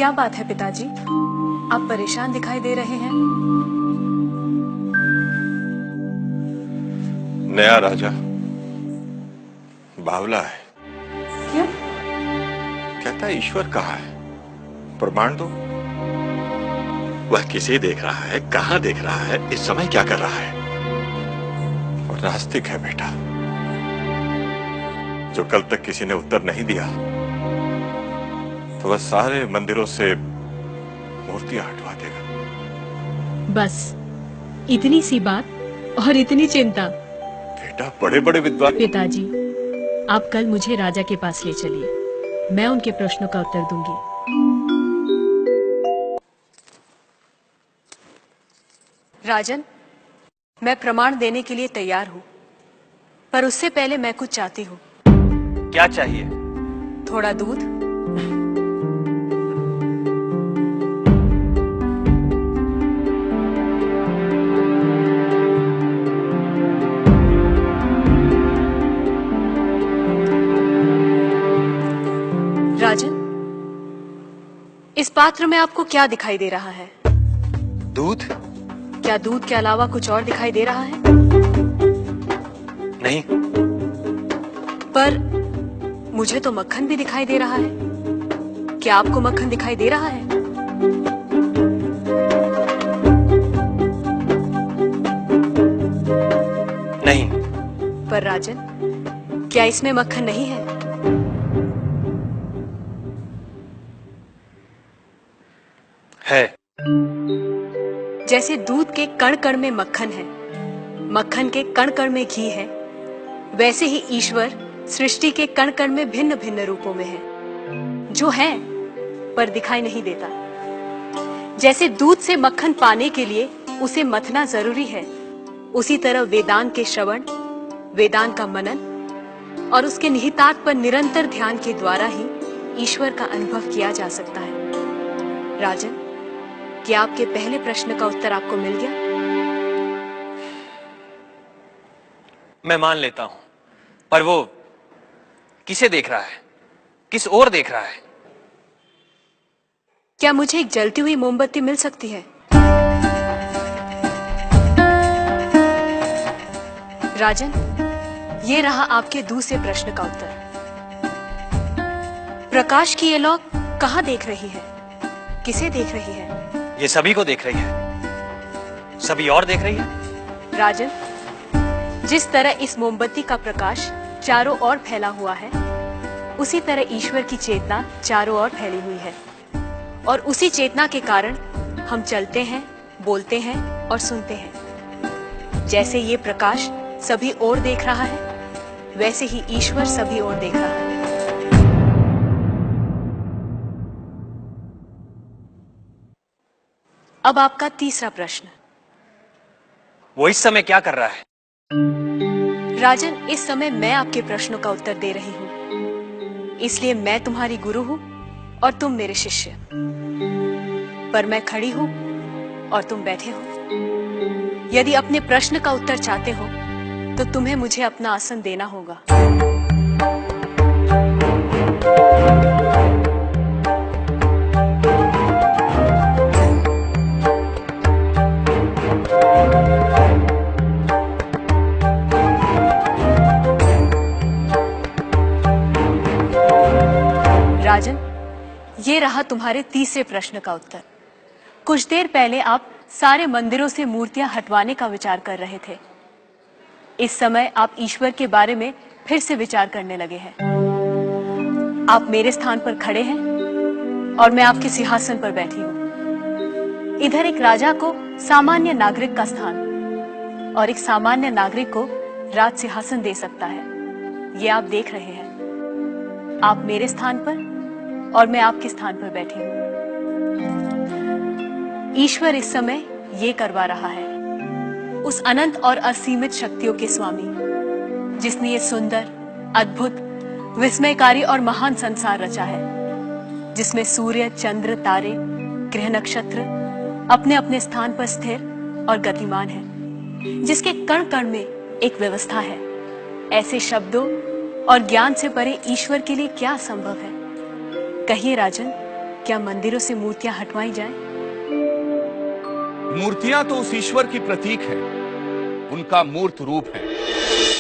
क्या बात है पिताजी, आप परेशान दिखाई दे रहे हैं। नया राजा बावला है। क्यों? कहता है ईश्वर कहाँ है, प्रमाण दो। वह किसे देख रहा है, कहां देख रहा है, इस समय क्या कर रहा है। और नास्तिक है बेटा, जो कल तक किसी ने उत्तर नहीं दिया तो वह सारे मंदिरों से मूर्तियां हटवा देगा। बस इतनी सी बात और इतनी चिंता। बेटा बड़े बड़े विद्वान। पिताजी, आप कल मुझे राजा के पास ले चलिए, मैं उनके प्रश्नों का उत्तर दूंगी। राजन, मैं प्रमाण देने के लिए तैयार हूँ, पर उससे पहले मैं कुछ चाहती हूँ। क्या चाहिए? थोड़ा दूध। राजन, इस पात्र में आपको क्या दिखाई दे रहा है? दूध? क्या दूध के अलावा कुछ और दिखाई दे रहा है? नहीं। पर मुझे तो मक्खन भी दिखाई दे रहा है। क्या आपको मक्खन दिखाई दे रहा है? नहीं। पर राजन, क्या इसमें मक्खन नहीं है? है। जैसे दूध के कण कण में मक्खन है, मक्खन के कण कण में घी है, वैसे ही ईश्वर सृष्टि के कण कण में भिन्न भिन्न रूपों में है, जो है पर दिखाई नहीं देता। जैसे दूध से मक्खन पाने के लिए उसे मथना जरूरी है, उसी तरह वेदांत के श्रवण, वेदांत का मनन और उसके निहितार्थ पर निरंतर ध्यान के द्वारा ही ईश्वर का अनुभव किया जा सकता है। राजन, क्या आपके पहले प्रश्न का उत्तर आपको मिल गया? मैं मान लेता हूं, पर वो किसे देख रहा है, किस ओर देख रहा है? क्या मुझे एक जलती हुई मोमबत्ती मिल सकती है? राजन, ये रहा आपके दूसरे प्रश्न का उत्तर। प्रकाश की ये लौ कहां देख रही है, किसे देख रही है? ये सभी को देख रही है। सभी और देख रही है। राजन, जिस तरह इस मोमबत्ती का प्रकाश चारों ओर फैला हुआ है, उसी तरह ईश्वर की चेतना चारों ओर फैली हुई है, और उसी चेतना के कारण हम चलते हैं, बोलते हैं और सुनते हैं। जैसे ये प्रकाश सभी ओर देख रहा है, वैसे ही ईश्वर सभी ओर देख रहा है। अब आपका तीसरा प्रश्न। वो इस समय क्या कर रहा है? राजन, इस समय मैं आपके प्रश्नों का उत्तर दे रही हूँ, इसलिए मैं तुम्हारी गुरु हूँ और तुम मेरे शिष्य। पर मैं खड़ी हूँ और तुम बैठे हो। यदि अपने प्रश्न का उत्तर चाहते हो तो तुम्हें मुझे अपना आसन देना होगा। राजन, ये रहा तुम्हारे तीसरे प्रश्न का उत्तर। कुछ देर पहले आप सारे मंदिरों से मूर्तियां हटवाने का विचार कर रहे थे। इस समय आप ईश्वर के बारे में फिर से विचार करने लगे हैं। आप मेरे स्थान पर खड़े हैं और मैं आपके सिंहासन पर बैठी हूं। इधर एक राजा को सामान्य नागरिक का स्थान और एक सामान्य नागरिक को राज सिंहासन दे सकता है, ये आप देख रहे हैं। आप मेरे स्थान पर और मैं आपके स्थान पर बैठी हूं। ईश्वर इस समय ये करवा रहा है, उस अनंत और असीमित शक्तियों के स्वामी जिसने ये सुंदर, अद्भुत, विस्मयकारी और महान संसार रचा है, जिसमें सूर्य, चंद्र, तारे, ग्रह, नक्षत्र अपने अपने स्थान पर स्थिर और गतिमान है, जिसके कण कण में एक व्यवस्था है। ऐसे शब्दों और ज्ञान से परे ईश्वर के लिए क्या संभव है? कहिए राजन, क्या मंदिरों से मूर्तियां हटवाई जाएं? मूर्तियां तो उस ईश्वर की प्रतीक है, उनका मूर्त रूप है।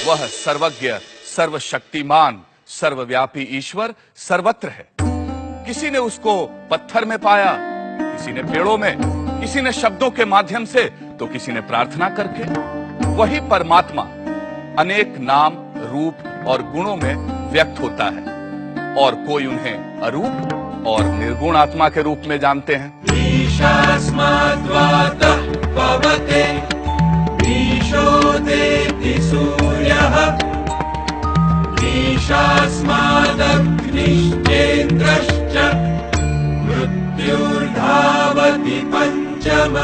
वह सर्वज्ञ, सर्वशक्तिमान, सर्वव्यापी ईश्वर सर्वत्र है। किसी ने उसको पत्थर में पाया, किसी ने पेड़ों में, किसी ने शब्दों के माध्यम से, तो किसी ने प्रार्थना करके। वही परमात्मा अनेक नाम, रूप और गुणों में व्यक्त होता है, और कोई उन्हें अरूप और निर्गुण आत्मा के रूप में जानते हैं। मृत्युर्धावति पंचम